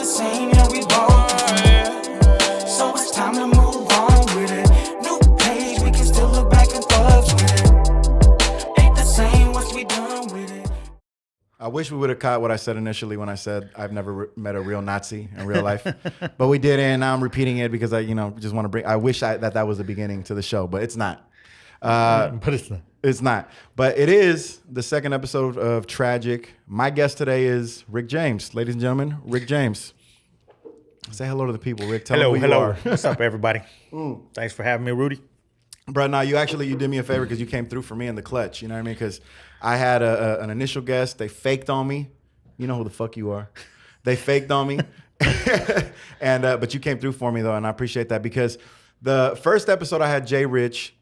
same, yeah, we both different. So it's time to move on with it. New page, we can still look back and thugs with it. Ain't the same once we done with it. I wish we would have caught what I said initially when I said I've never met a real Nazi in real life, but we did, and now I'm repeating it because I, just want to bring. I wish that was the beginning to the show, but it's not. But it's not. It's not. But it is the second episode of Tragic. My guest today is Ric James, ladies and gentlemen. Ric James, say hello to the people. Ric, tell them who you are. What's up, everybody? Thanks for having me, Rudy. Bro, now you did me a favor because you came through for me in the clutch. You know what I mean? Because I had an initial guest. They faked on me. You know who the fuck you are. They faked on me. And but you came through for me, though, and I appreciate that because the first episode I had Jay Rich.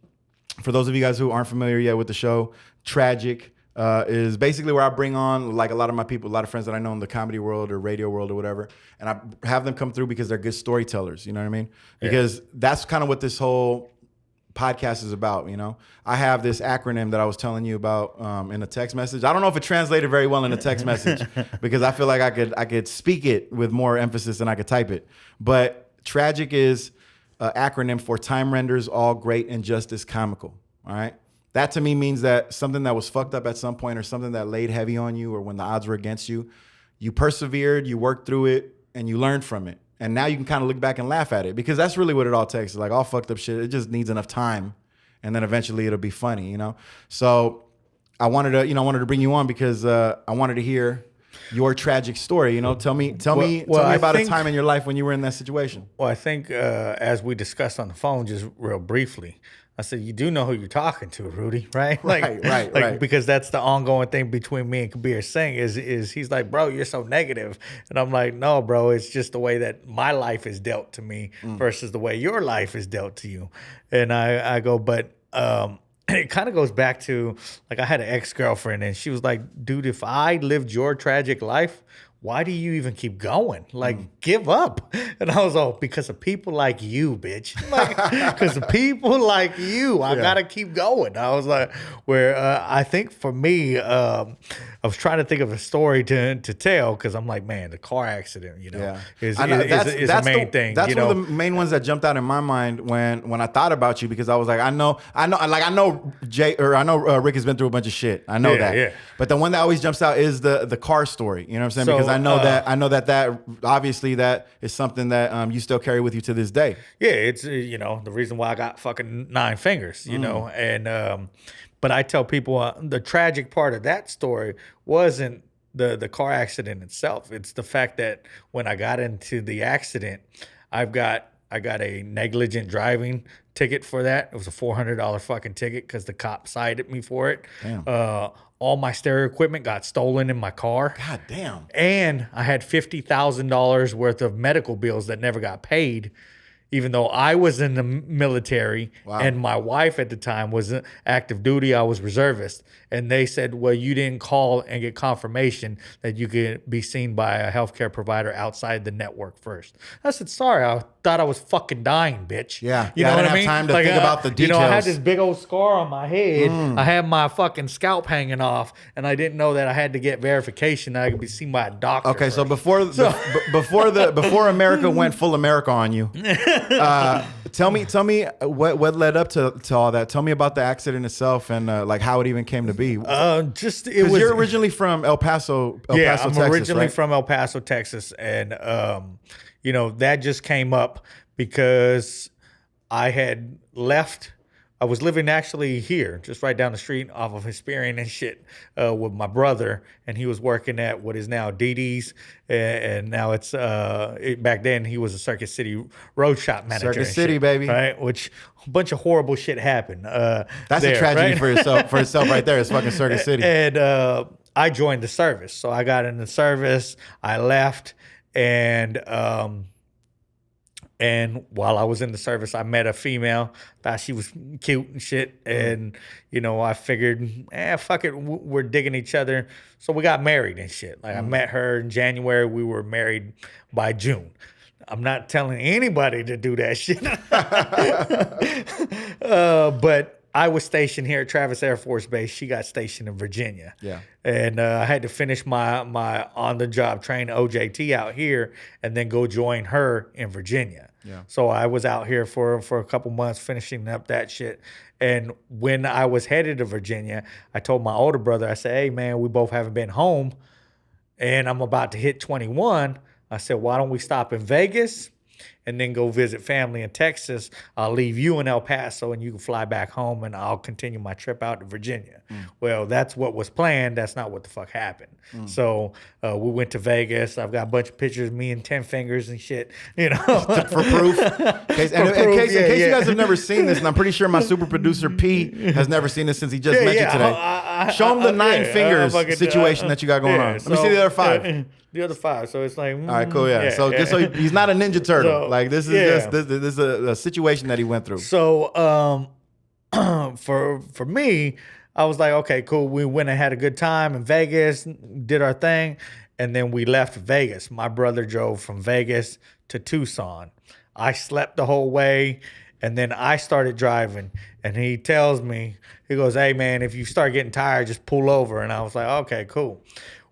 For those of you guys who aren't familiar yet with the show, Tragic is basically where I bring on like a lot of my people, a lot of friends that I know in the comedy world or radio world or whatever, and I have them come through because they're good storytellers. You know what I mean? Because that's kind of what this whole podcast is about. I have this acronym that I was telling you about in a text message. I don't know if it translated very well in a text message because I feel like I could speak it with more emphasis than I could type it. But Tragic is acronym for Time Renders All Great Injustice Comical. All right. That to me means that something that was fucked up at some point or something that laid heavy on you or when the odds were against you, you persevered, you worked through it, and you learned from it. And now you can kind of look back and laugh at it because that's really what it all takes. It's like all fucked up shit. It just needs enough time. And then eventually it'll be funny, So I wanted to bring you on because I wanted to hear your tragic story. Tell me about a time in your life when you were in that situation. Well, I think as we discussed on the phone just real briefly, I said, you do know who you're talking to, Rudy, right? Right. Because that's the ongoing thing between me and Kabir Singh is he's like, bro, you're so negative. And I'm like, no, bro, it's just the way that my life is dealt to me versus the way your life is dealt to you. And I go, but it kind of goes back to, like, I had an ex-girlfriend and she was like, dude, if I lived your tragic life, why do you even keep going? Like, give up. And I was like, because of people like you, bitch. Like, because of people like you, I got to keep going. I was like, I think for me, I was trying to think of a story to tell because I'm like, man, the car accident, is a main thing. That's one of the main ones that jumped out in my mind when I thought about you because I was like, I know Rick has been through a bunch of shit. I know that. Yeah. But the one that always jumps out is the car story. You know what I'm saying? Because I know that obviously that is something that you still carry with you to this day. Yeah, it's the reason why I got fucking 9 fingers, and but I tell people the tragic part of that story wasn't the car accident itself. It's the fact that when I got into the accident, I got a negligent driving ticket for that. It was a $400 fucking ticket because the cop cited me for it. Damn. All my stereo equipment got stolen in my car. God damn. And I had $50,000 worth of medical bills that never got paid, even though I was in the military and my wife at the time was active duty. I was reservist. And they said, well, you didn't call and get confirmation that you could be seen by a healthcare provider outside the network first. I said, sorry, I thought I was fucking dying, bitch. Yeah. You know what I mean? I didn't have time to think about the details. I had this big old scar on my head. I had my fucking scalp hanging off, and I didn't know that I had to get verification that I could be seen by a doctor. Okay, first. so before America went full America on you, tell me what led up to all that. Tell me about the accident itself and like how it even came to be. You're originally from El Paso, Texas, originally right? from El Paso, Texas, and that just came up because I had left. I was living actually here, just right down the street off of Hesperian and shit, with my brother, and he was working at what is now DD's, and now it's back then he was a Circuit City road shop manager. Circuit City, baby, right? Which a bunch of horrible shit happened. That's a tragedy for itself right there. It's fucking Circuit City. And I joined the service, so I got in the service. I left, and while I was in the service, I met a female. Thought she was cute and shit. And, I figured, fuck it, we're digging each other. So we got married and shit. Like, I met her in January. We were married by June. I'm not telling anybody to do that shit. But I was stationed here at Travis Air Force Base. She got stationed in Virginia. Yeah. And I had to finish my on-the-job train OJT out here and then go join her in Virginia. Yeah. So I was out here for a couple months finishing up that shit. And when I was headed to Virginia, I told my older brother, I said, hey, man, we both haven't been home and I'm about to hit 21. I said, why don't we stop in Vegas and then go visit family in Texas? I'll leave you in El Paso and you can fly back home and I'll continue my trip out to Virginia. Well, that's what was planned. That's not what the fuck happened. So we went to Vegas. I've got a bunch of pictures of me and 10 fingers and shit, you know. For proof. In case you guys have never seen this, and I'm pretty sure my super producer P has never seen this since he just mentioned today. Show him the 9 fingers situation that you got going on. Let me see the other 5. The other 5. So it's like, all right, cool, yeah. So just so he's not a Ninja Turtle. So, like this is this is a situation that he went through. So for me, I was like, okay, cool. We went and had a good time in Vegas, did our thing, and then we left Vegas. My brother drove from Vegas to Tucson. I slept the whole way, and then I started driving, and he tells me, he goes, hey, man, if you start getting tired, just pull over. And I was like, okay, cool.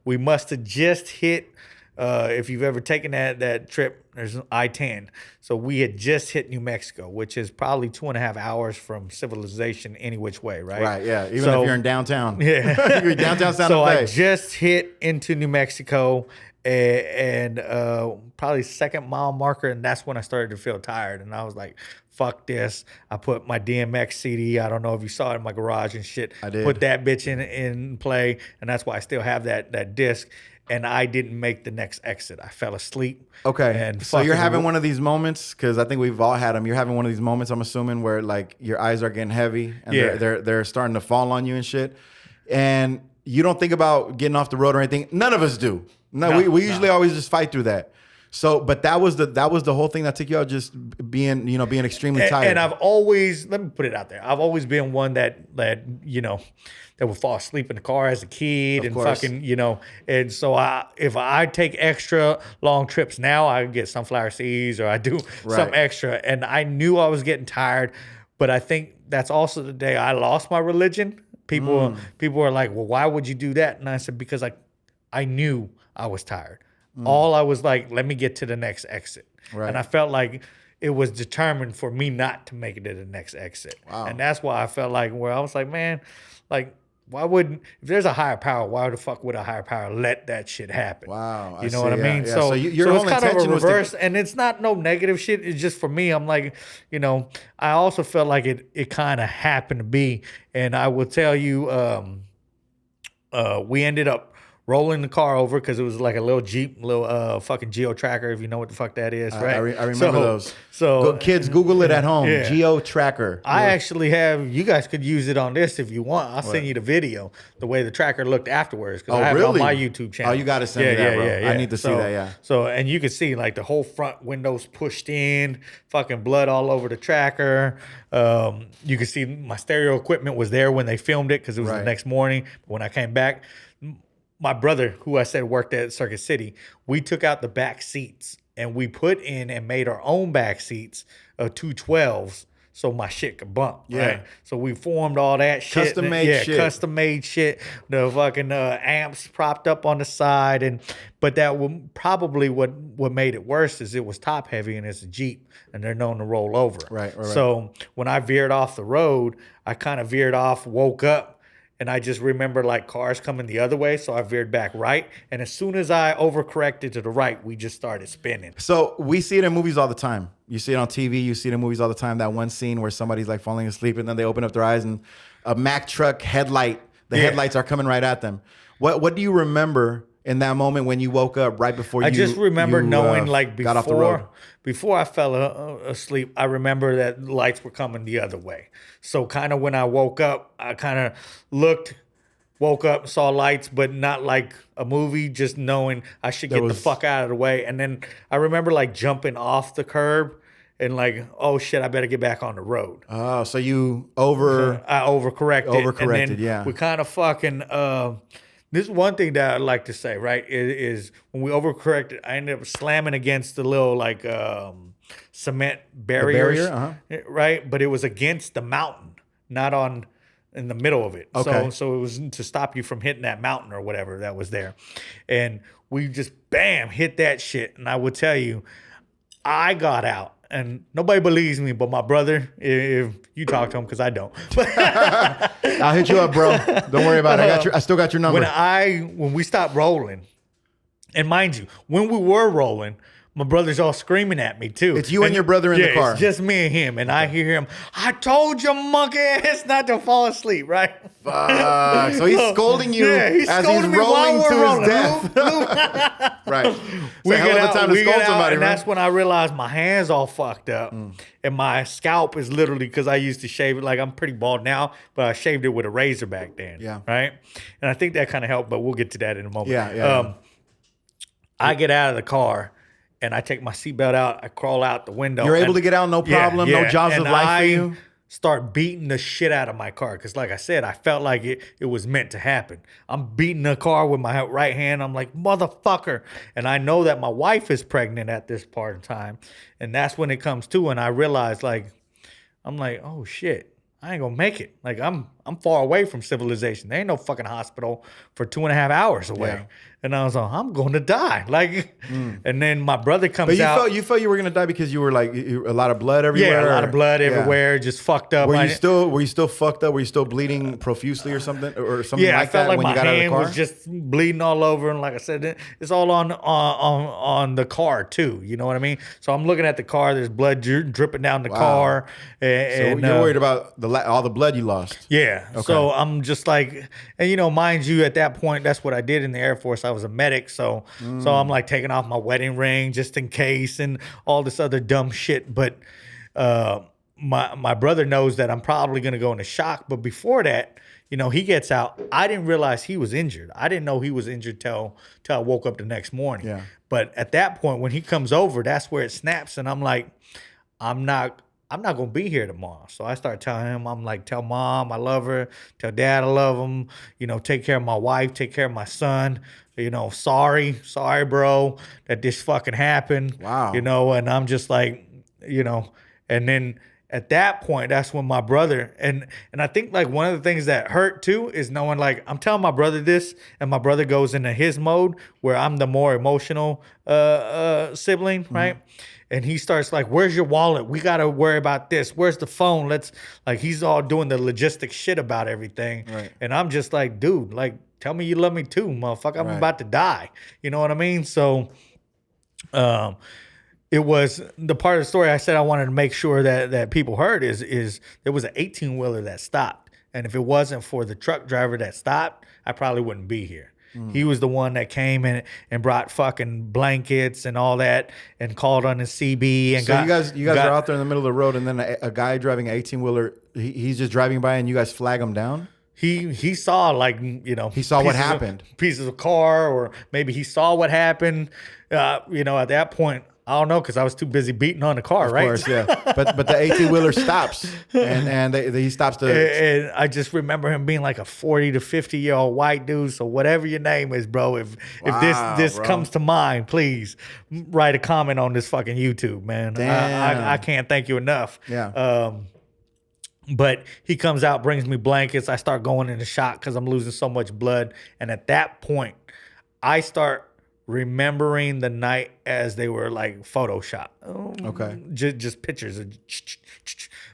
We must have just hit, if you've ever taken that trip, there's I-10. So we had just hit New Mexico, which is probably 2.5 hours from civilization any which way, right? Right, yeah. Even if you're in downtown. Yeah. You're downtown Santa So Fe. I just hit into New Mexico and probably 2nd mile marker, and that's when I started to feel tired. And I was like, fuck this. I put my DMX CD, I don't know if you saw it in my garage and shit. I did. Put that bitch in play, and that's why I still have that disc. And I didn't make the next exit. I fell asleep. Okay. And So you're having one of these moments, because I think we've all had them. You're having one of these moments, I'm assuming, where like your eyes are getting heavy and they're starting to fall on you and shit. And you don't think about getting off the road or anything. None of us do. No, we usually always just fight through that. So, but that was the whole thing that took you out, just being extremely tired. And I've always, let me put it out there, I've always been one that would fall asleep in the car as a kid and fucking, and so if I take extra long trips now, I get sunflower seeds or I do some extra, and I knew I was getting tired, but I think that's also the day I lost my religion. People are like, well, why would you do that? And I said, because I knew I was tired. All I was like, let me get to the next exit. Right. And I felt like it was determined for me not to make it to the next exit. Wow. And that's why I felt like, where I was like, man, like, why wouldn't, if there's a higher power, why the fuck would a higher power let that shit happen? Wow. You know what I mean? Yeah. So your it's whole kind of a intention was reverse, and it's not no negative shit. It's just for me, I'm like, I also felt like it kind of happened to be. And I will tell you, we ended up rolling the car over because it was like a little Jeep, little fucking Geo Tracker, if you know what the fuck that is, right? I remember those. So kids, Google it at home. Yeah. Geo Tracker. I actually have. You guys could use it on this if you want. I'll send you the video, the way the tracker looked afterwards. Because I have it on my YouTube channel. Oh, you got to send me that, bro. I need to see that. Yeah. So and you can see like the whole front windows pushed in, fucking blood all over the tracker. You can see my stereo equipment was there when they filmed it because it was the next morning. But when I came back, my brother, who I said worked at Circuit City, we took out the back seats and we put in and made our own back seats of 212s so my shit could bump. Yeah. Right? So we formed all that shit. Custom made shit. Custom made shit. The fucking amps propped up on the side. But that would probably what made it worse is it was top heavy and it's a Jeep and they're known to roll over. Right. So when I veered off the road, I kind of veered off, woke up, and I just remember like cars coming the other way. So I veered back right. And as soon as I overcorrected to the right, we just started spinning. So we see it in movies all the time. You see it on TV. You see it in movies all the time. That one scene where somebody's like falling asleep and then they open up their eyes and a Mack truck headlight, headlights are coming right at them. What do you remember in that moment when you woke up right before I just remember knowing like got off the road? Before I fell asleep, I remember that lights were coming the other way. So kind of when I woke up, I kind of woke up, saw lights, but not like a movie, just knowing I should get the fuck out of the way. And then I remember like jumping off the curb and like, oh shit, I better get back on the road. Oh, so you I overcorrected. And then yeah. We kind of fucking... this is one thing that I'd like to say, right, is when we overcorrected, I ended up slamming against the little, like, cement barriers, right? But it was against the mountain, not on in the middle of it. Okay. So it was to stop you from hitting that mountain or whatever that was there. And we just bam hit that shit. And I will tell you, I got out. And nobody believes me, but my brother, if you talk to him, because I don't. I'll hit you up, bro. Don't worry about it. I still got your number. When we stopped rolling, and mind you, when we were rolling, my brother's all screaming at me too. It's you and your brother in the car. It's just me and him. And I hear him, I told you, monkey ass, not to fall asleep, right? Fuck. So he's scolding you as he's rolling to his death. Right. We get out, time to scold somebody, and that's when I realized my hands all fucked up. And my scalp is literally, because I used to shave it, like I'm pretty bald now, but I shaved it with a razor back then. Yeah. Right? And I think that kind of helped, but we'll get to that in a moment. Yeah. I get out of the car. And I take my seatbelt out. I crawl out the window. You're able to get out, no problem, no jaws of life for you? Start beating the shit out of my car. Because like I said, I felt like it was meant to happen. I'm beating the car with my right hand. I'm like, motherfucker. And I know that my wife is pregnant at this part of time. And that's when it comes to. And I realize, like, I'm like, oh, shit. I ain't going to make it. Like, I'm far away from civilization. There ain't no fucking hospital for 2.5 hours away. Yeah. And I was like, I'm going to die. Like, and then my brother comes out. But you felt you were going to die because you were like a lot of blood everywhere? Yeah, a lot of blood everywhere, just fucked up. Were you still fucked up? Were you still bleeding profusely or something like that? Yeah, I felt like when my you got out of the hand car? was just bleeding all over. And like I said, it's all on the car too. You know what I mean? So I'm looking at the car. There's blood dripping down the car. And so you're worried about all the blood you lost? Yeah. Okay. So I'm just like, and mind you, at that point, that's what I did in the Air Force. I was a medic. So I'm like taking off my wedding ring just in case and all this other dumb shit. But my brother knows that I'm probably going to go into shock. But before that, he gets out. I didn't realize he was injured. I didn't know he was injured till I woke up the next morning. Yeah. But at that point, when he comes over, that's where it snaps. And I'm like, I'm not going to be here tomorrow. So I start telling him, I'm like, tell mom I love her. Tell dad I love him. Take care of my wife. Take care of my son. Sorry, bro, that this fucking happened. Wow. And I'm just like, and then at that point, that's when my brother, and I think like one of the things that hurt too is knowing like, I'm telling my brother this and my brother goes into his mode where I'm the more emotional sibling, right? And he starts like, where's your wallet? We got to worry about this. Where's the phone? He's all doing the logistic shit about everything. Right. And I'm just like, dude, like, tell me you love me too, motherfucker. I'm about to die. You know what I mean? So it was the part of the story I said I wanted to make sure that people heard is there was an 18-wheeler that stopped. And if it wasn't for the truck driver that stopped, I probably wouldn't be here. He was the one that came and brought fucking blankets and all that and called on the CB. And so you guys are out there in the middle of the road, and then a guy driving an 18-wheeler, he's just driving by, and you guys flag him down? He saw he saw what happened, pieces of car, or maybe he saw what happened. At that point, I don't know, because I was too busy beating on the car, right? Of course, yeah. But the 18-wheeler stops, and he stops to. And I just remember him being like a 40 to 50-year-old white dude. So whatever your name is, bro, if this comes to mind, please write a comment on this fucking YouTube, man. I can't thank you enough. Yeah. But he comes out, brings me blankets. I start going into shock because I'm losing so much blood. And at that point, I start remembering the night as they were like Photoshop. Okay. Just pictures.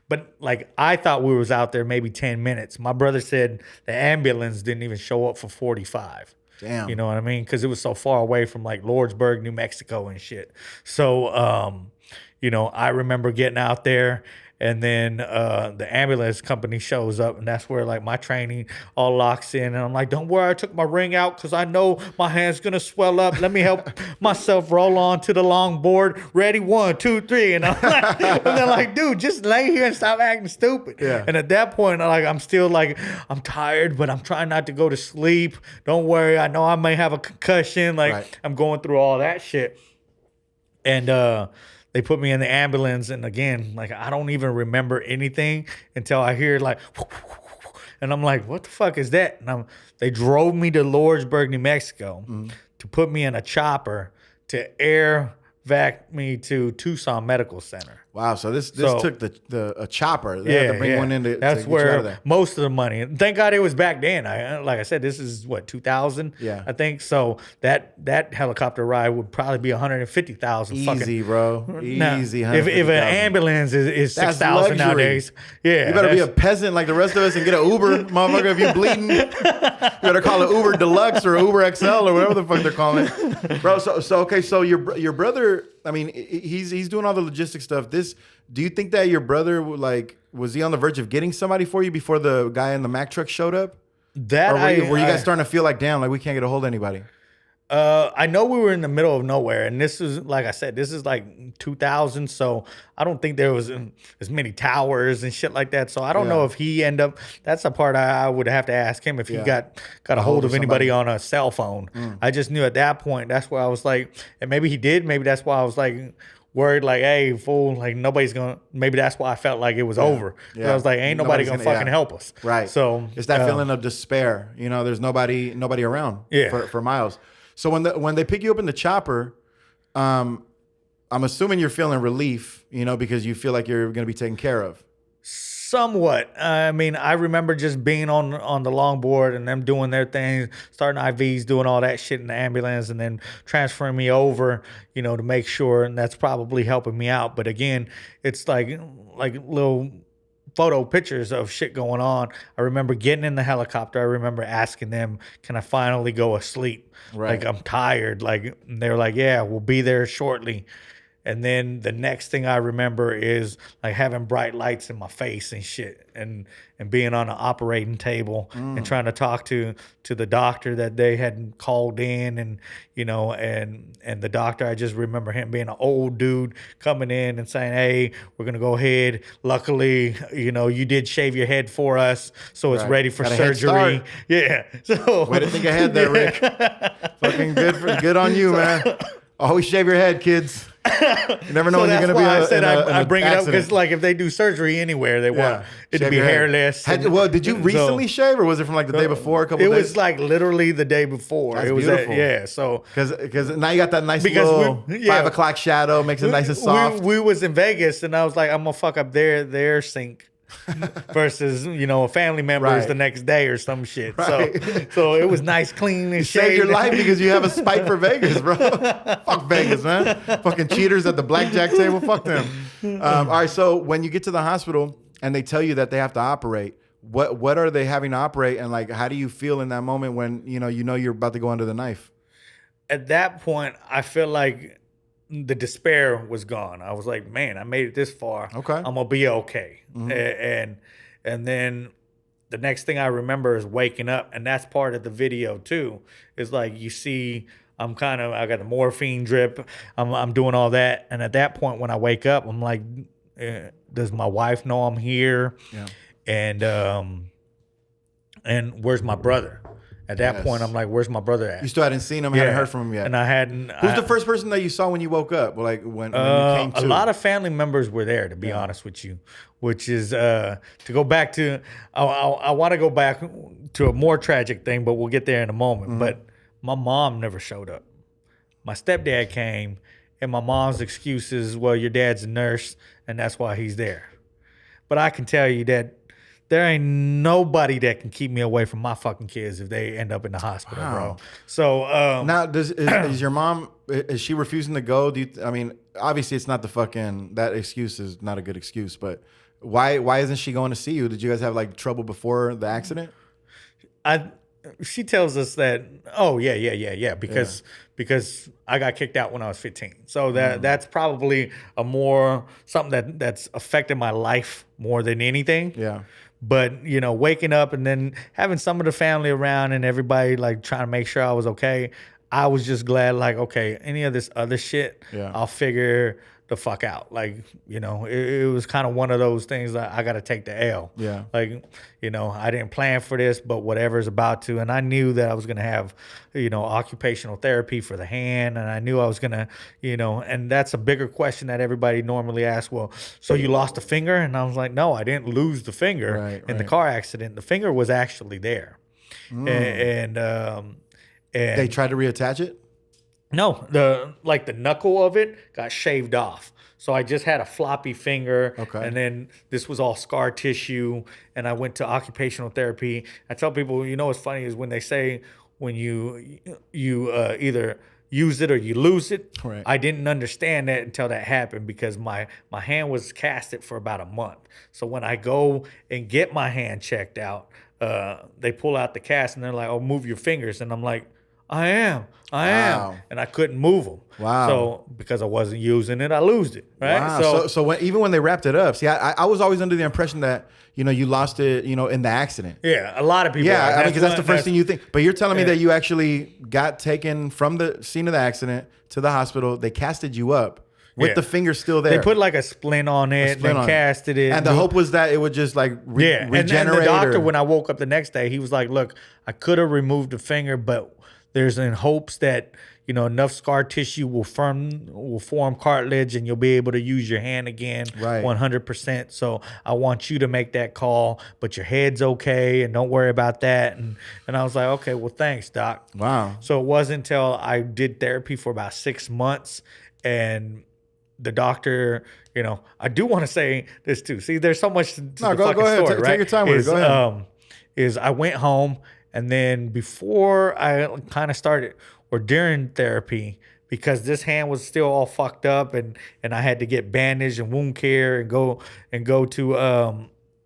But like I thought we was out there maybe 10 minutes. My brother said the ambulance didn't even show up for 45. Damn. You know what I mean? Because it was so far away from like Lordsburg, New Mexico and shit. So, I remember getting out there. And then the ambulance company shows up, and that's where like my training all locks in. And I'm like, don't worry, I took my ring out because I know my hand's gonna swell up. Let me help myself roll on to the long board. Ready, 1, 2, 3. And I'm like, and they're like, dude, just lay here and stop acting stupid. Yeah. And at that point, like I'm still like, I'm tired, but I'm trying not to go to sleep. Don't worry, I know I may have a concussion. Like right. I'm going through all that shit. And they put me in the ambulance, and again, like I don't even remember anything until I hear like, and I'm like, what the fuck is that? And they drove me to Lordsburg, New Mexico, to put me in a chopper to air vac me to Tucson Medical Center. Wow, so this So- took a chopper. They had to bring one in to that's get you out where of there. most of the money. And thank God it was back then. Like I said, this is what 2000. Yeah. I think so. That helicopter ride would probably be 150,000. Easy, bro. Now, Easy. if an 150,000. ambulance is That's 6,000 luxury. nowadays, yeah, You better be a that's- peasant like the rest of us and get an Uber, motherfucker. If you bleeding, you better call it Uber Deluxe or Uber XL or whatever the fuck they're calling it, bro. So okay, so your brother, I mean, he's doing all the logistic stuff. Do you think that your brother was he on the verge of getting somebody for you before the guy in the Mack truck showed up? that Or were you guys starting to feel like, damn, like we can't get a hold of anybody? I know we were in the middle of nowhere, and this is, like I said, this is like 2000, so I don't think there was as many towers and shit like that. So I don't know if he ended up. That's a part I would have to ask him if he got a hold of anybody on a cell phone. I just knew at that point that's where I was like, and maybe he did. Maybe that's why I was like worried, like, hey, fool, like nobody's gonna. Maybe that's why I felt like it was over. I was like, ain't nobody gonna fucking help us. Right. So it's that feeling of despair. You know, there's nobody around. For miles. So when they pick you up in the chopper, I'm assuming you're feeling relief, you know, because you feel like you're going to be taken care of. Somewhat. I mean, I remember just being on the longboard and them doing their thing, starting IVs, doing all that shit in the ambulance, and then transferring me over, you know, to make sure, and that's probably helping me out. But again, it's like little photo pictures of shit going on. I remember getting in the helicopter. I remember asking them, can I finally go asleep? Right. Like, I'm tired. Like, they were like, yeah, we'll be there shortly. And then the next thing I remember is like having bright lights in my face and shit, and being on an operating table and trying to talk to the doctor that they had called in, and you know, and the doctor, I just remember him being an old dude coming in and saying, hey, we're gonna go ahead. Luckily, you know, you did shave your head for us, so it's ready for Got a head surgery. start. Yeah. So Way to think ahead there, Rick. Fucking good on you, man. Always shave your head, kids. You never know when you're going to be I said I bring it up accident. because, like, if they do surgery anywhere, they want it to Shave be your head. hairless. Well, did you recently shave, or was it from like the day before, a couple It days? was like literally the day before. That's it was beautiful. so Because now you got that nice Because little we- yeah. 5 o'clock shadow, makes it nice and soft. We was in Vegas, and I was like, I'm gonna fuck up their sink. Versus, you know, a family member is Right. the next day or some shit. Right. So it was nice, clean, and Saved your shaved. life because you have a spite for Vegas, bro. Fuck Vegas, man. Fucking cheaters at the blackjack table. Fuck them. All right, so when you get to the hospital and they tell you that they have to operate, what are they having to operate, and like how do you feel in that moment when you know you're about to go under the knife? At that point, I feel like the despair was gone. I was like, man, I made it this far. Okay. I'm gonna be okay. And then the next thing I remember is waking up, and that's part of the video too. Is like you see, I got the morphine drip. I'm doing all that, and at that point when I wake up, I'm like, does my wife know I'm here? Yeah. And where's my brother? At that point, I'm like, where's my brother at? You still hadn't seen him, hadn't heard from him yet. And I hadn't. Who's the first person that you saw when you woke up? Like when you came to? A lot of family members were there, to be honest with you, which is to go back to, I want to go back to a more tragic thing, but we'll get there in a moment. But my mom never showed up. My stepdad came, and my mom's excuse is, well, your dad's a nurse, and that's why he's there. But I can tell you that there ain't nobody that can keep me away from my fucking kids if they end up in the hospital, bro. So now, is your mom, is she refusing to go? I mean, obviously it's not that excuse is not a good excuse, but why isn't she going to see you? Did you guys have like trouble before the accident? she tells us that, oh yeah, because I got kicked out when I was 15. So that's probably something that's affected my life more than anything. Yeah. But, waking up and then having some of the family around and everybody like trying to make sure I was okay, I was just glad, like, okay, any of this other shit, I'll figure the fuck out. Like, it was kind of one of those things that I got to take the L. Yeah. Like, I didn't plan for this, but whatever's about to. And I knew that I was going to have, occupational therapy for the hand. And I knew I was going to, and that's a bigger question that everybody normally asks. Well, so you lost a finger? And I was like, no, I didn't lose the finger in the car accident. The finger was actually there. And they tried to reattach it? No, the knuckle of it got shaved off. So I just had a floppy finger, Okay. and then this was all scar tissue. And I went to occupational therapy. I tell people, what's funny is when they say when you either use it or you lose it. Right. I didn't understand that until that happened because my hand was casted for about a month. So when I go and get my hand checked out, they pull out the cast and they're like, "Oh, move your fingers," and I'm like, I am. Wow. And I couldn't move them. Wow. So because I wasn't using it, I lost it. Right. Wow. So even when they wrapped it up, see, I was always under the impression that, you lost it, in the accident. Yeah, a lot of people. Yeah, are. I mean, because that's the first thing you think. But you're telling me Yeah. that you actually got taken from the scene of the accident to the hospital. They casted you up with Yeah. the finger still there. They put like a splint on it splint and on it. casted it. And the hope was that it would just like regenerate. And the doctor, or- when I woke up the next day, he was like, "Look, I could have removed the finger, but there's in hopes that enough scar tissue will form cartilage, and you'll be able to use your hand again, Right. 100%. So I want you to make that call, but your head's okay, and don't worry about that." And I was like, "Okay, well, thanks, doc." Wow. So it wasn't until I did therapy for about 6 months, and the doctor, I do want to say this too. See, there's so much to No, the go fucking ahead. story, Take right? your time with it. Go ahead. Is I went home, and then before I kind of started or during therapy, because this hand was still all fucked up, and I had to get bandaged and wound care and go to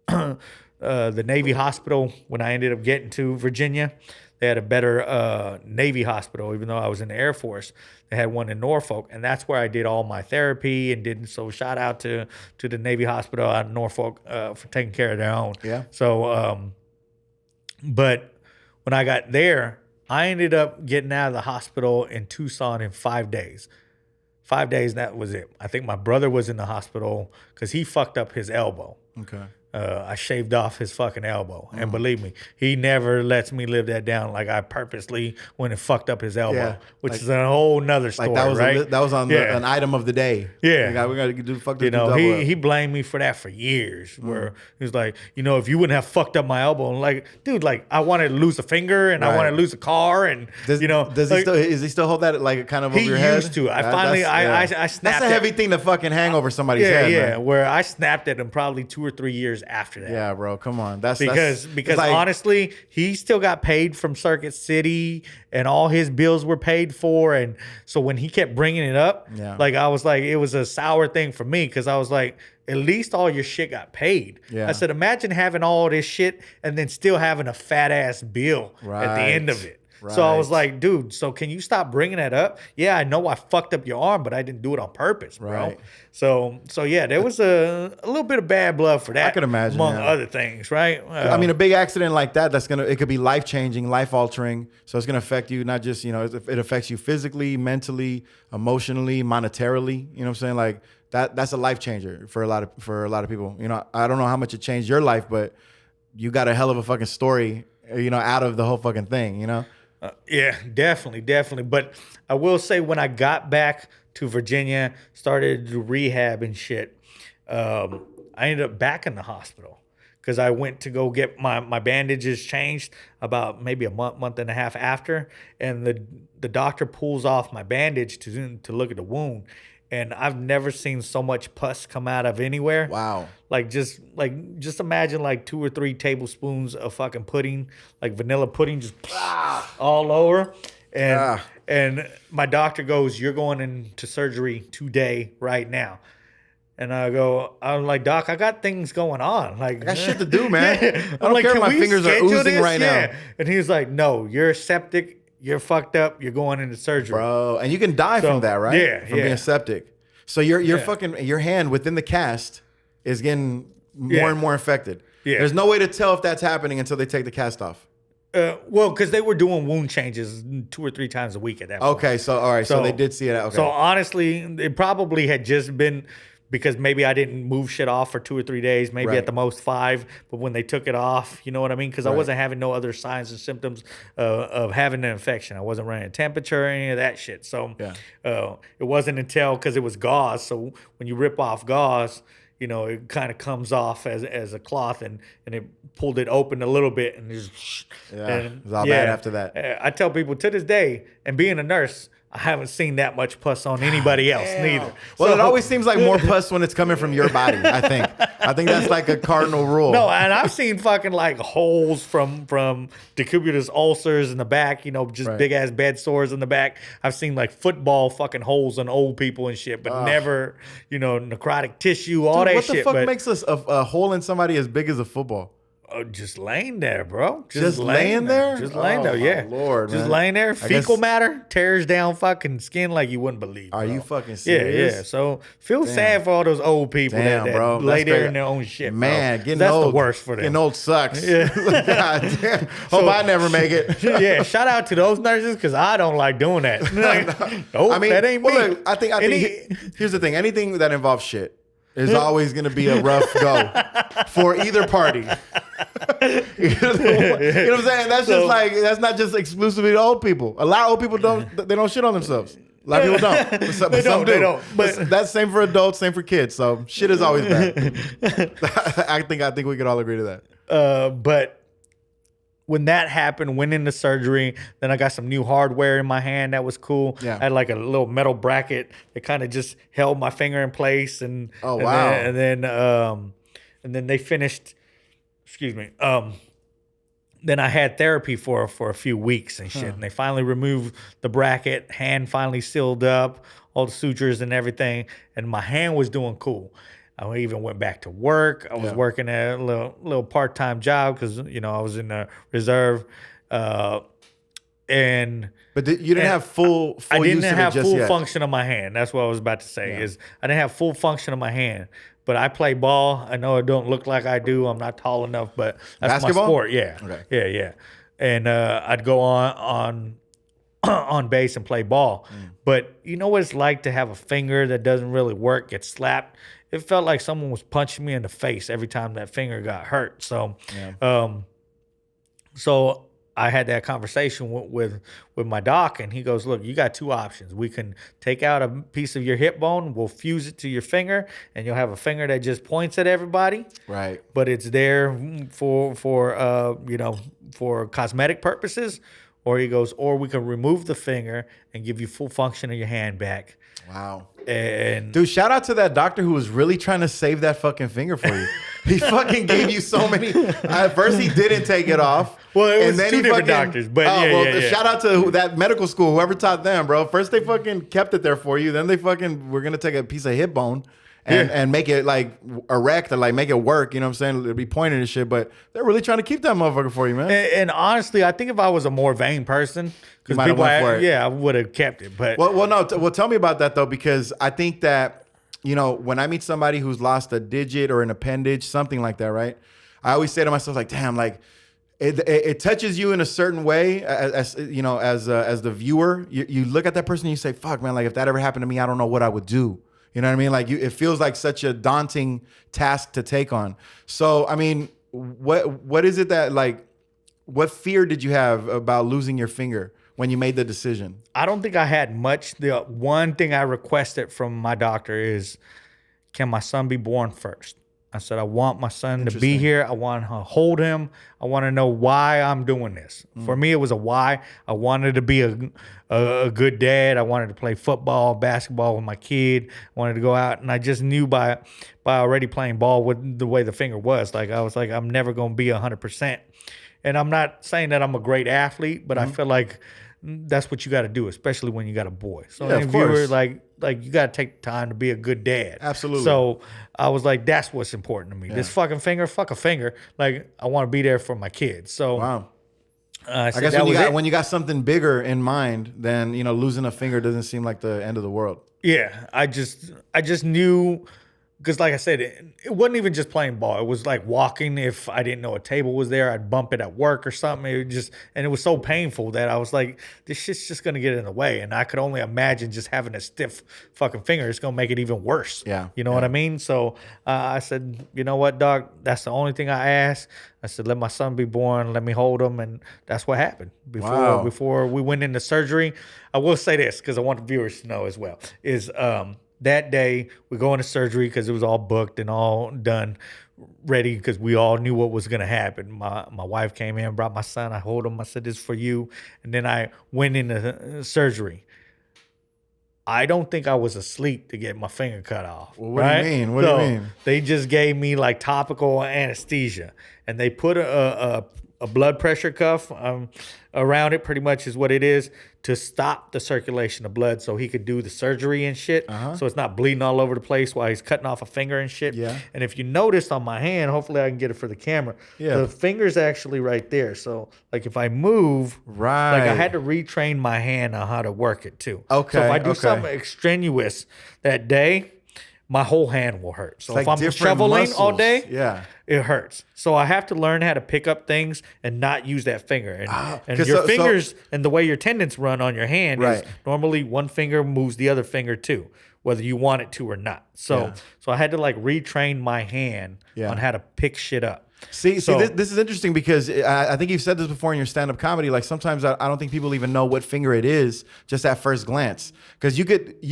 the Navy hospital when I ended up getting to Virginia. They had a better Navy hospital, even though I was in the Air Force. They had one in Norfolk, and that's where I did all my therapy and did. So shout out to the Navy hospital out of Norfolk for taking care of their own. Yeah. So, but when I got there, I ended up getting out of the hospital in Tucson in 5 days. 5 days, and that was it. I think my brother was in the hospital because he fucked up his elbow. Okay. I shaved off his fucking elbow. And believe me, he never lets me live that down. Like I purposely went and fucked up his elbow, Yeah, which like- is a whole nother story, Like that was right? that was on Yeah. an item of the day. Yeah. we got to do fuck this double He up. blamed me for that for years. Where he was like, if you wouldn't have fucked up my elbow, and like, dude, like I wanted to lose a finger and I Right. wanted to lose a car, and Does like, does he still hold that like kind of over he your head? used to. I That- finally, that's- I snapped. That's a heavy thing to fucking hang over somebody's head. Man. Where I snapped it in probably 2 or 3 years after that. Yeah, bro. Come on. That's Because it's like- honestly, he still got paid from Circuit City, and all his bills were paid for. And so when he kept bringing it up, Yeah. like I was like, it was a sour thing for me because I was like, at least all your shit got paid. Yeah. I said, imagine having all this shit and then still having a fat ass bill at the Right. end of it. So I was Right. like, dude, so can you stop bringing that up? Yeah, I know I fucked up your arm, but I didn't do it on purpose, bro. Right. So yeah, there was a little bit of bad blood for that. I could imagine, among yeah. other things, right? I mean, a big accident like that, it could be life changing, life altering. So it's gonna affect you, not just, it affects you physically, mentally, emotionally, monetarily. You know what I'm saying? Like that's a life changer for a lot of people. I don't know how much it changed your life, but you got a hell of a fucking story, out of the whole fucking thing, Yeah, definitely. But I will say when I got back to Virginia, started to do rehab and shit, I ended up back in the hospital because I went to go get my bandages changed about maybe a month and a half after. And the doctor pulls off my bandage to look at the wound. And I've never seen so much pus come out of anywhere. Wow. Just imagine like 2 or 3 tablespoons of fucking pudding, like vanilla pudding, just all over. And my doctor goes, "You're going into surgery today, right now." And I'm like, "Doc, I got things going on. Like, I got shit to do, man. Yeah. I don't care if "Can my we fingers are schedule oozing this?" right now. Yeah. And he was like, "No, you're septic. You're fucked up. You're going into surgery." Bro, and you can die from that, right? yeah, From yeah. being septic. So your Yeah. fucking your hand within the cast is getting more Yeah. and more infected. Yeah. There's no way to tell if that's happening until they take the cast off. Well, because they were doing wound changes 2 or 3 times a week at that point. Okay, so all right, so they did see it. Okay. So honestly, it probably had just been because maybe I didn't move shit off for 2 or 3 days, maybe Right. at the most 5. But when they took it off, you know what I mean? Because I Right. wasn't having no other signs and symptoms of having an infection. I wasn't running a temperature or any of that shit. So it wasn't until because it was gauze. So when you rip off gauze, it kind of comes off as a cloth, and it pulled it open a little bit, and just Yeah, it was all bad after that. I tell people to this day, and being a nurse, I haven't seen that much pus on anybody else neither. Well, So- it always seems like more pus when it's coming from your body. I think that's like a cardinal rule. No, and I've seen fucking like holes from decubitus ulcers in the back, just Right. big ass bed sores in the back. I've seen like football fucking holes on old people and shit, but never, necrotic tissue, all Dude, that what shit. the fuck but makes a hole in somebody as big as a football? just laying there, bro. Just laying there? Just laying Oh, there, my yeah. Lord, just man. laying there. I Fecal guess- matter tears down fucking skin like you wouldn't believe. Are bro. you fucking Yeah, serious? yeah. So feel sad for all those old people Damn, that bro. lay That's there great. in their own shit, Man, bro. getting That's old. the worst for them. Getting old sucks. Yeah. God damn. Hope I never make it. Yeah, shout out to those nurses because I don't like doing that. Nope, I mean, that ain't me. well, look, I think here's the thing. Anything that involves shit is always going to be a rough go for either party. You know what I'm saying? That's just like, that's not just exclusively to old people. A lot of old people don't shit on themselves. A lot of people don't. But some They do. don't. But That's same for adults, same for kids. So shit is always bad. I think we could all agree to that. but when that happened, went into surgery, then I got some new hardware in my hand that was cool. Yeah. I had like a little metal bracket that kind of just held my finger in place, and Oh, wow. and then they finished. Excuse me. Then I had therapy for a few weeks and shit, and they finally removed the bracket. Hand finally sealed up, all the sutures and everything, and my hand was doing cool. I even went back to work. I was working at a little part-time job because I was in the reserve, But you didn't have full I use didn't of it have just full yet. function of my hand. That's what I was about to say. Is I didn't have full function of my hand. But I play ball. I know it don't look like I do. I'm not tall enough, but that's Basketball? my sport. Yeah. Okay. Yeah. And I'd go on base and play ball. But you know what it's like to have a finger that doesn't really work, get slapped? It felt like someone was punching me in the face every time that finger got hurt. So, so I had that conversation with my doc, and he goes, "Look, you got two options. We can take out a piece of your hip bone, we'll fuse it to your finger, and you'll have a finger that just points at everybody, Right. but it's there for cosmetic purposes." Or he goes, "Or we can remove the finger and give you full function of your hand back." Wow. And Dude, shout out to that doctor who was really trying to save that fucking finger for you. He fucking gave you so many. At first, he didn't take it off. Well, it was then two he different doctors, but yeah. Shout out to that medical school, whoever taught them, bro. First, they fucking kept it there for you. Then they fucking were gonna take a piece of hip bone and make it like erect or like make it work. You know what I'm saying? It'd be pointed and shit, but they're really trying to keep that motherfucker for you, man. and honestly, I think if I was a more vain person, because might have went for it. I would have kept it. But Well, tell me about that though, because I think that when I meet somebody who's lost a digit or an appendage, something like that, right? I always say to myself, like, damn, like it touches you in a certain way as the viewer. You look at that person and you say, fuck, man, like if that ever happened to me, I don't know what I would do. You know what I mean? Like it feels like such a daunting task to take on. So, I mean, what is it that like, what fear did you have about losing your finger when you made the decision? I don't think I had much. The one thing I requested from my doctor is, can my son be born first? I said, I want my son to be here. I want to hold him. I want to know why I'm doing this. For me, it was a why. I wanted to be a good dad. I wanted to play football, basketball with my kid. I wanted to go out, and I just knew by already playing ball with the way the finger was. Like I was like, I'm never going to be 100%. And I'm not saying that I'm a great athlete, but I feel like that's what you got to do, especially when you got a boy. So Yeah, if of you were course. like you got to take time to be a good dad. Absolutely. So I was like, that's what's important to me. This fucking finger, fuck a finger. Like I want to be there for my kids. So Wow. I I said guess that was it. when you got something bigger in mind, then losing a finger doesn't seem like the end of the world. Yeah, I just knew, because like I said, it wasn't even just playing ball. It was like walking. If I didn't know a table was there, I'd bump it at work or something. And it was so painful that I was like, this shit's just gonna get in the way. And I could only imagine just having a stiff fucking finger. It's gonna make it even worse. Yeah, You know what I mean? So I said, you know what, dog? That's the only thing I asked. I said, let my son be born. Let me hold him. And that's what happened. Before we went into surgery, I will say this because I want the viewers to know as well, is that day we go into surgery because it was all booked and all done, ready, because we all knew what was going to happen. My wife came in, brought my son. I hold him. I said, this is for you. And then I went into surgery. I don't think I was asleep to get my finger cut off. Well, what do you mean? What do you mean? They just gave me like topical anesthesia, and they put a blood pressure cuff around it, pretty much is what it is, to stop the circulation of blood so he could do the surgery and shit. So it's not bleeding all over the place while he's cutting off a finger and shit. Yeah. And if you noticed on my hand, hopefully I can get it for the camera. Yeah. The finger's actually right there. So like if I move, Right. like I had to retrain my hand on how to work it too. Okay, So if I do okay. something extraneous that day, my whole hand will hurt. So It's if like I'm different shoveling all muscles. day, Yeah. it hurts. So I have to learn how to pick up things and not use that finger. And 'cause your so- fingers and the way your tendons run on your hand is Right. normally one finger moves the other finger too, whether you want it to or not. So Yeah. so I had to like retrain my hand Yeah. on how to pick shit up. See, So- this is interesting because I think you've said this before in your stand-up comedy. Like sometimes I don't think people even know what finger it is just at first glance. Because you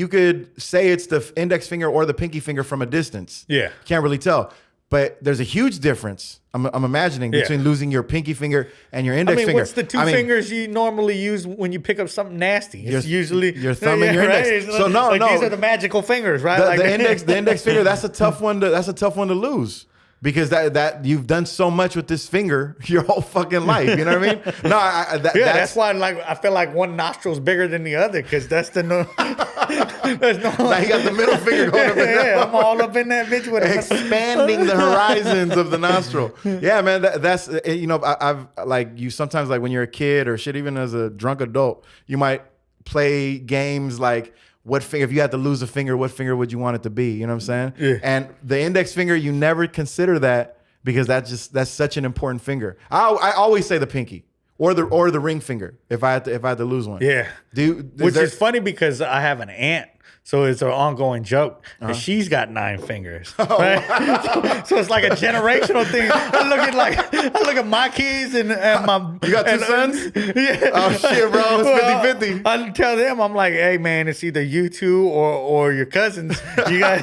could say it's the index finger or the pinky finger from a distance. Yeah. Can't really tell. But there's a huge difference, I'm imagining, Yeah. between losing your pinky finger and your index I mean, finger. what's the two fingers you normally use when you pick up something nasty? It's Your- usually your thumb and your index. It's So no, like no. these are the magical fingers, right? The index finger, that's a tough one to lose. Because that you've done so much with this finger your whole fucking life, you know what I mean? No, that's why like I feel like one nostril's bigger than the other because that's the no. There's no. Now you got the middle finger going up and down. Yeah, I'm all up in that bitch with it. Expanding the horizons of the nostril. Yeah, man, that's you know, I've like you sometimes like when you're a kid or shit, even as a drunk adult, you might play games like what finger, if you had to lose a finger, what finger would you want it to be? You know what I'm saying? Yeah. And the index finger, you never consider that because that's such an important finger. I always say the pinky or the ring finger if I had to lose one. Yeah. Which is funny because I have an aunt. So it's an ongoing joke. And she's got 9 fingers. Right? So it's like a generational thing. I look at my kids and my. You got 2 sons? Yeah. Oh shit, bro. It's 50-50. I tell them, I'm like, hey man, it's either you two or your cousins. You guys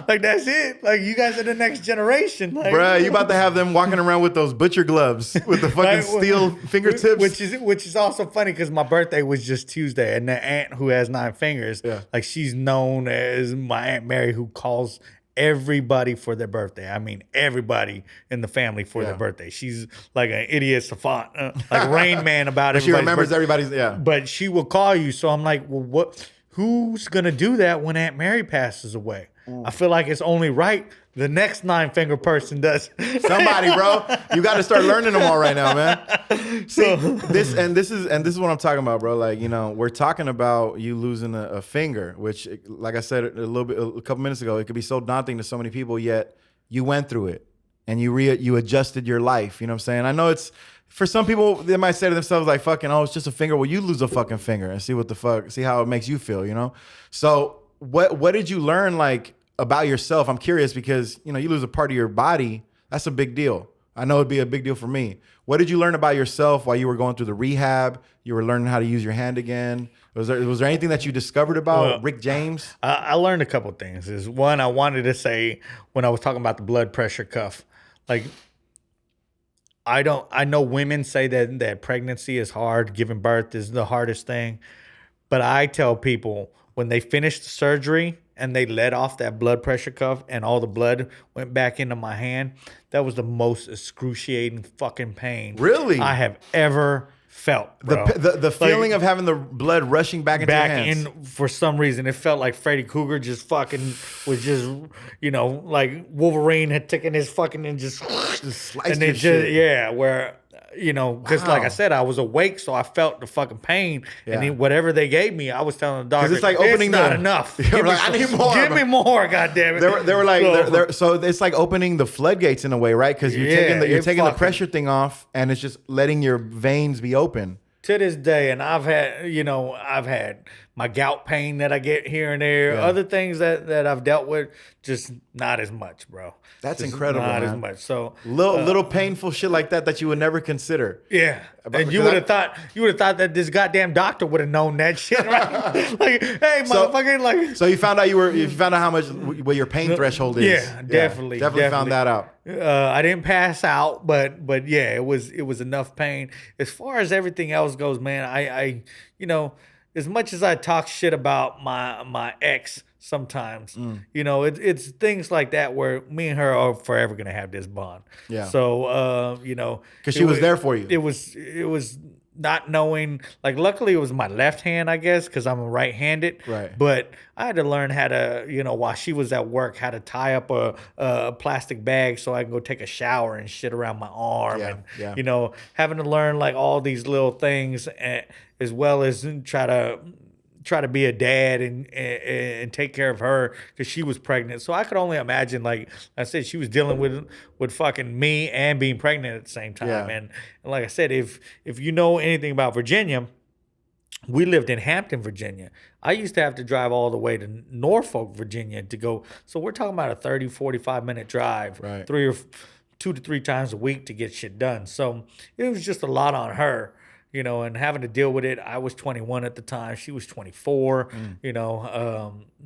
like that's it. Like you guys are the next generation. Like, Bruh, you about to have them walking around with those butcher gloves with the fucking Right, steel fingertips. Which is also funny because my birthday was just Tuesday, and the aunt who has 9 fingers, Yeah. like she's known as my Aunt Mary, who calls everybody for their birthday. I mean, everybody in the family for their birthday. She's like an idiot savant, like Rain Man about it. She remembers everybody's, yeah. But she will call you. So I'm like, well, what? Who's gonna do that when Aunt Mary passes away? I feel like it's only right the next 9-finger person does. Somebody, bro. You got to start learning them all right now, man. See, this is what I'm talking about, bro. Like, you know, we're talking about you losing a finger, which, like I said a couple minutes ago, it could be so daunting to so many people, yet you went through it and you adjusted your life. You know what I'm saying? I know it's, for some people, they might say to themselves like, fucking, oh, it's just a finger. Well, you lose a fucking finger and see how it makes you feel, you know? So what did you learn, like, about yourself? I'm curious because, you know, you lose a part of your body. That's a big deal. I know it'd be a big deal for me. What did you learn about yourself while you were going through the rehab? You were learning how to use your hand again. Was there anything that you discovered about Ric James? I learned a couple things. Is one, I wanted to say when I was talking about the blood pressure cuff, like I know women say that pregnancy is hard, giving birth is the hardest thing. But I tell people when they finish the surgery and they let off that blood pressure cuff and all the blood went back into my hand, that was the most excruciating fucking pain Really? I have ever felt, bro. The feeling of having the blood rushing back into your hands. For some reason, it felt like Freddy Krueger just fucking was just, you know, like Wolverine had taken his fucking and just sliced and your it just, shit. yeah, where, you know, because like I said, I was awake, so I felt the fucking pain, and then whatever they gave me, I was telling the doctor, it's like opening not the- enough. You're like, I need more. Give me more, goddamn it. They were like, so it's like opening the floodgates in a way, right? Because you're taking the pressure thing off, and it's just letting your veins be open. To this day, and I've had my gout pain that I get here and there. Yeah. Other things that I've dealt with, just not as much, bro. That's Just incredible, Not man. as much. So Little painful shit like that you would never consider. yeah, and you would have thought that this goddamn doctor would have known that shit, right? Like, hey, motherfucker, like. So you found out how much what your pain threshold is. Yeah, definitely found that out. I didn't pass out, but yeah, it was enough pain. As far as everything else goes, man, I you know, as much as I talk shit about my ex sometimes, it's things like that where me and her are forever gonna have this bond. Yeah. So Because she was there for you. It was not knowing, like, luckily it was my left hand, I guess, because I'm a right-handed. Right. But I had to learn how to, while she was at work, how to tie up a plastic bag so I can go take a shower and shit around my arm. Yeah, And, yeah. having to learn like all these little things, as well as try to be a dad and take care of her because she was pregnant. So I could only imagine, like I said, she was dealing with fucking me and being pregnant at the same time. Yeah. And like I said, if you know anything about Virginia, we lived in Hampton, Virginia. I used to have to drive all the way to Norfolk, Virginia to go. So we're talking about a 30, 45-minute drive, Right. 2 to 3 times a week to get shit done. So it was just a lot on her, and having to deal with it. I was 21 at the time. She was 24,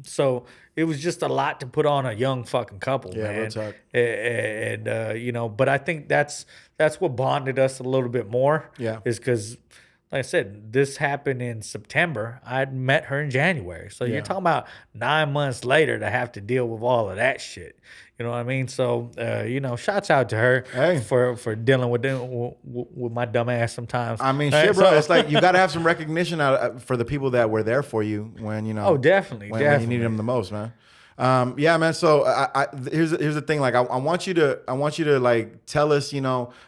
so it was just a lot to put on a young fucking couple, Yeah, real man. talk. And but I think that's what bonded us a little bit more. Yeah. Is because, like I said, this happened in September. I'd met her in January. So Yeah. you're talking about 9 months later to have to deal with all of that shit. You know what I mean? So, shouts out to her Hey. for dealing with my dumb ass sometimes. I mean, Right? shit, bro. So- It's like you got to have some recognition for the people that were there for you when Oh, definitely, when you definitely. needed them the most, man. Yeah, man. So here's the thing. Like, I want you to like tell us,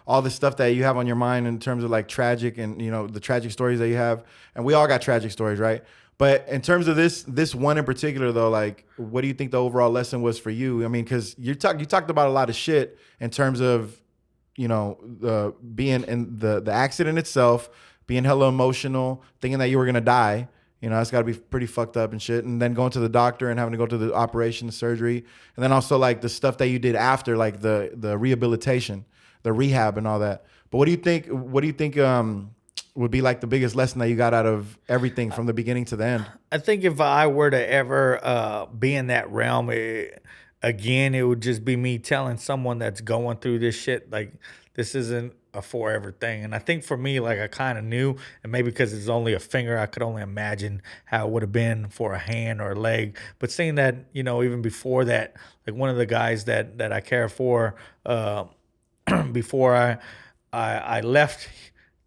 all the stuff that you have on your mind in terms of like tragic and the tragic stories that you have, and we all got tragic stories, right? But in terms of this one in particular, though, like, what do you think the overall lesson was for you? I mean, because you talked about a lot of shit in terms of, being in the accident itself, being hella emotional, thinking that you were gonna die. That's got to be pretty fucked up and shit. And then going to the doctor and having to go to the operation, the surgery, and then also like the stuff that you did after, like the rehabilitation, the rehab, and all that. But what do you think? Would be like the biggest lesson that you got out of everything from the beginning to the end? I think if I were to ever be in that realm again, it would just be me telling someone that's going through this shit, like, this isn't a forever thing. And I think for me, like, I kind of knew, and maybe because it's only a finger, I could only imagine how it would have been for a hand or a leg. But seeing that, even before that, like, one of the guys that I care for, before I left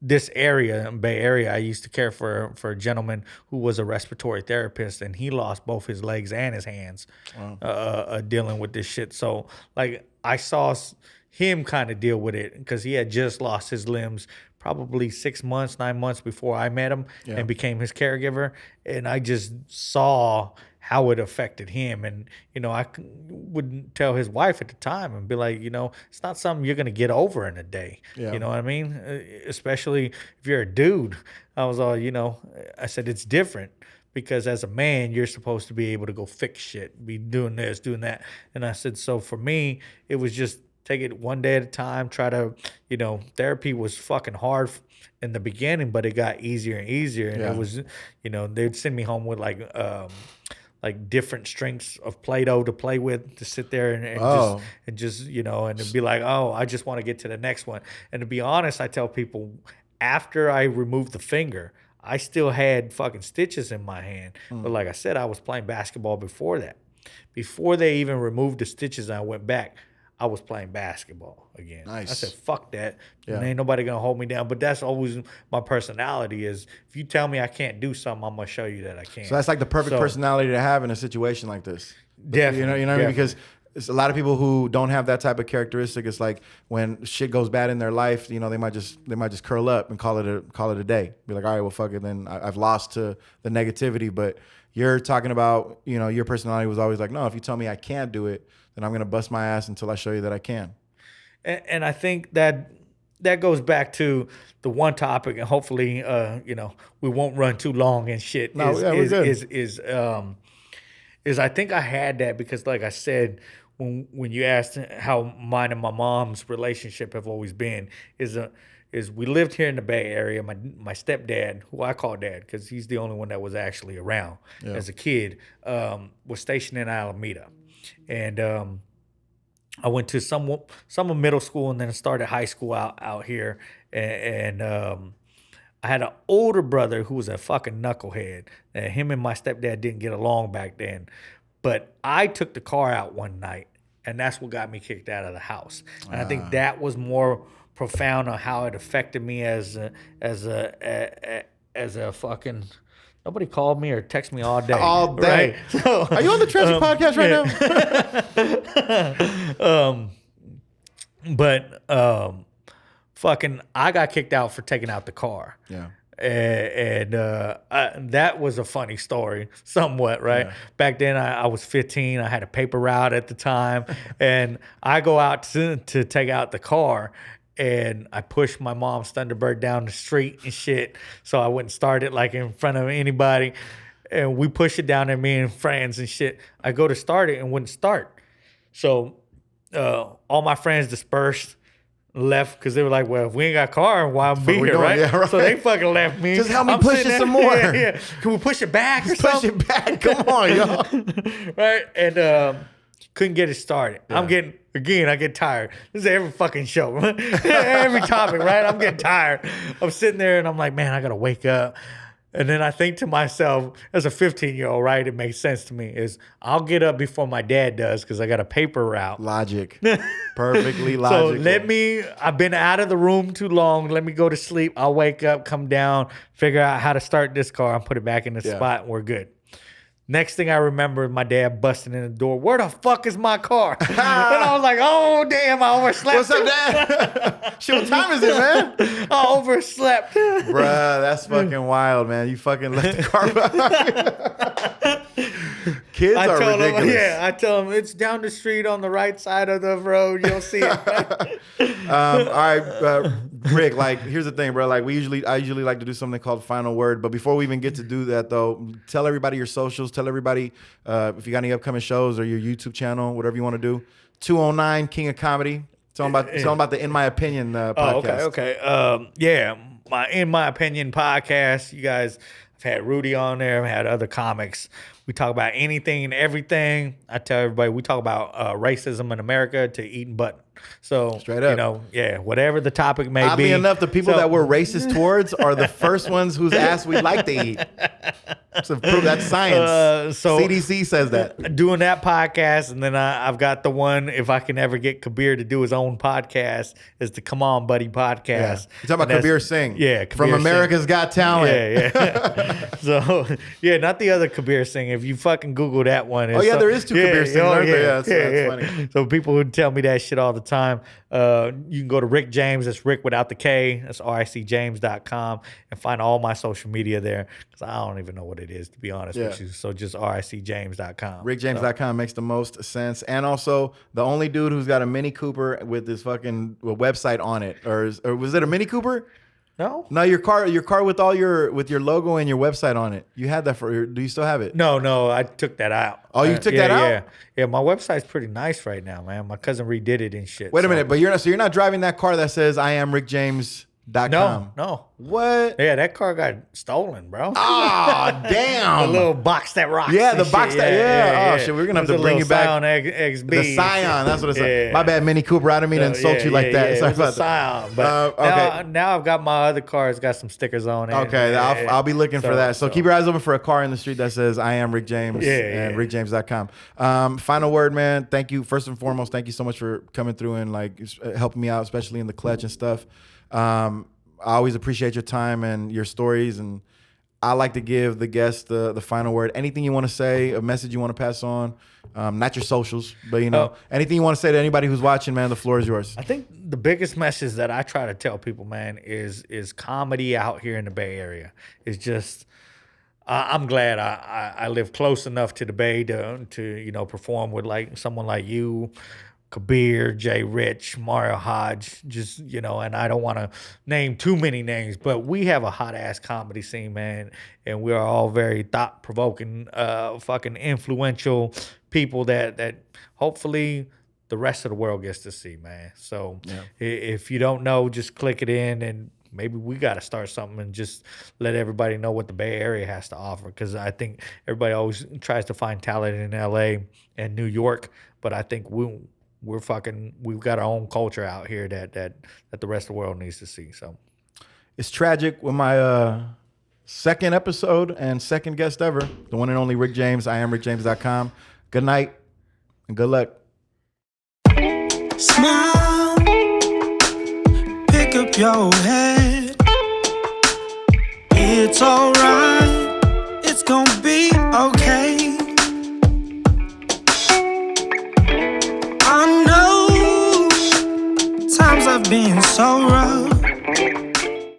this area, Bay Area, I used to care for a gentleman who was a respiratory therapist, and he lost both his legs and his hands dealing with this shit. So, like, I saw him kind of deal with it because he had just lost his limbs probably 6 months, 9 months before I met him and became his caregiver. And I just saw how it affected him. And, I would tell his wife at the time and be like, it's not something you're going to get over in a day. Yeah. You know what I mean? Especially if you're a dude. I was all, I said, it's different. Because as a man, you're supposed to be able to go fix shit, be doing this, doing that. And I said, so for me, it was just take it one day at a time, try to, therapy was fucking hard in the beginning, but it got easier and easier. And it was, they'd send me home with like different strengths of Play-Doh to play with, to sit there and just, and it'd be like, oh, I just want to get to the next one. And to be honest, I tell people, after I removed the finger, I still had fucking stitches in my hand. But like I said, I was playing basketball before that. Before they even removed the stitches and I went back, I was playing basketball again. Nice. I said, fuck that. Yeah. Ain't nobody going to hold me down. But that's always my personality is, if you tell me I can't do something, I'm going to show you that I can. So that's like the perfect personality to have in a situation like this. Definitely. You know what I mean? Because it's a lot of people who don't have that type of characteristic. It's like when shit goes bad in their life, they might just curl up and call it a day. Be like, all right, well, fuck it. Then I've lost to the negativity. But you're talking about, your personality was always like, no, if you tell me I can't do it, then I'm gonna bust my ass until I show you that I can. And I think that goes back to the one topic, and hopefully, we won't run too long and shit. No, we're good. Is I think I had that because, like I said, when you asked how mine and my mom's relationship have always been, is we lived here in the Bay Area. My stepdad, who I call dad because he's the only one that was actually around as a kid, was stationed in Alameda. And I went to some middle school and then started high school out here. And I had an older brother who was a fucking knucklehead. And him and my stepdad didn't get along back then. But I took the car out one night, and that's what got me kicked out of the house. And I think that was more profound on how it affected me as a fucking. Nobody called me or texted me all day. All day. Right? So, Are you on the Tragic podcast right now? But fucking, I got kicked out for taking out the car. Yeah. And that was a funny story, somewhat, right? Yeah. Back then, I was 15. I had a paper route at the time, and I go out to take out the car, and I pushed my mom's Thunderbird down the street and shit, so I wouldn't start it like in front of anybody. And we pushed it down there, me and friends and shit. I go to start it and wouldn't start. So all my friends dispersed, left, because they were like, well, if we ain't got a car, why be here, right? Yeah, right? So they fucking left me. Just help me I'm push sitting it there, some more. Yeah. Can we push it back or Push something? it back. Come on, y'all. Right? And couldn't get it started. Yeah. I get tired. This is every fucking show. Every topic, right? I'm getting tired. I'm sitting there and I'm like, man, I got to wake up. And then I think to myself, as a 15-year-old, right, it makes sense to me, is I'll get up before my dad does because I got a paper route. Logic. Perfectly So logical. I've been out of the room too long. Let me go to sleep. I'll wake up, come down, figure out how to start this car and put it back in the spot, and we're good. Next thing I remember, my dad busting in the door. Where the fuck is my car? And I was like, oh, damn, I overslept. What's up, Dad? Shit, what time is it, man? I overslept. Bruh, that's fucking wild, man. You fucking left the car behind. Kids are ridiculous. I tell him it's down the street on the right side of the road. You'll see it. All right, Rick. Like, here's the thing, bro. Like, I usually like to do something called final word. But before we even get to do that, though, tell everybody your socials. Tell everybody if you got any upcoming shows or your YouTube channel, whatever you want to do. 209 King of Comedy. Tell them about the In My Opinion podcast. Okay. My In My Opinion podcast. You guys, I've had Rudy on there. I've had other comics. We talk about anything and everything. I tell everybody we talk about racism in America to eating butt. So Straight up. Whatever the topic may Oddly be. enough, the people that we're racist towards are the first ones whose ass we like to eat. So prove that's science. So CDC says that. Doing that podcast, and then I've got the one, if I can ever get Kabir to do his own podcast, is the Come On Buddy podcast. Yeah. You're talking about Kabir Singh. Yeah. From Kabir America's Singh. Got Talent. Yeah. So, not the other Kabir Singh. If you fucking Google that one. There is two Kabir Singh. That's funny. So people who tell me that shit all the time, you can go to Ric James. That's Rick without the K. That's RICJames.com and find all my social media there because I don't even know what it is, to be honest with you. So just RICJames.com. RicJames.com makes the most sense. And also, the only dude who's got a Mini Cooper with this fucking website on it. Or was it a Mini Cooper? No, your car with your logo and your website on it. You had that do you still have it? No, I took that out. Oh, you took that out? Yeah. My website's pretty nice right now, man. My cousin redid it and shit. Wait a minute, but you're not driving that car that says I am RicJames.com. No. What? Yeah, that car got stolen, bro. Oh, damn. The little box that rocks. Yeah, the box that. Yeah. Oh shit, we're gonna have to bring you back. Scion XB. The Scion. That's what it's like. My bad, Mini Cooper. I didn't mean to insult you like that. Sorry about that. Scion, but now I've got my other car. It's got some stickers on it. Okay, I'll be looking for that. So keep your eyes open for a car in the street that says I am Ric James and RicJames.com. Final word, man. Thank you. First and foremost, thank you so much for coming through and like helping me out, especially in the clutch and stuff. I always appreciate your time and your stories, and I like to give the guests the final word. Anything you want to say, a message you want to pass on, not your socials, but anything you want to say to anybody who's watching, man, the floor is yours. I think the biggest message that I try to tell people, man, is comedy out here in the Bay Area. It's just, I'm glad I live close enough to the Bay to perform with like someone like you, Kabir, Jay Rich, Mario Hodge, and I don't want to name too many names, but we have a hot ass comedy scene, man, and we are all very thought provoking, fucking influential people that hopefully the rest of the world gets to see, man. So if you don't know, just click it in, and maybe we got to start something and just let everybody know what the Bay Area has to offer, because I think everybody always tries to find talent in LA and New York, but I think we've got our own culture out here that the rest of the world needs to see. So It's tragic with my second episode and second guest ever, the one and only Ric James. I am RicJames.com. Good night and good luck. Smile, pick up your head. It's alright, it's gonna be okay. I know times have been so rough,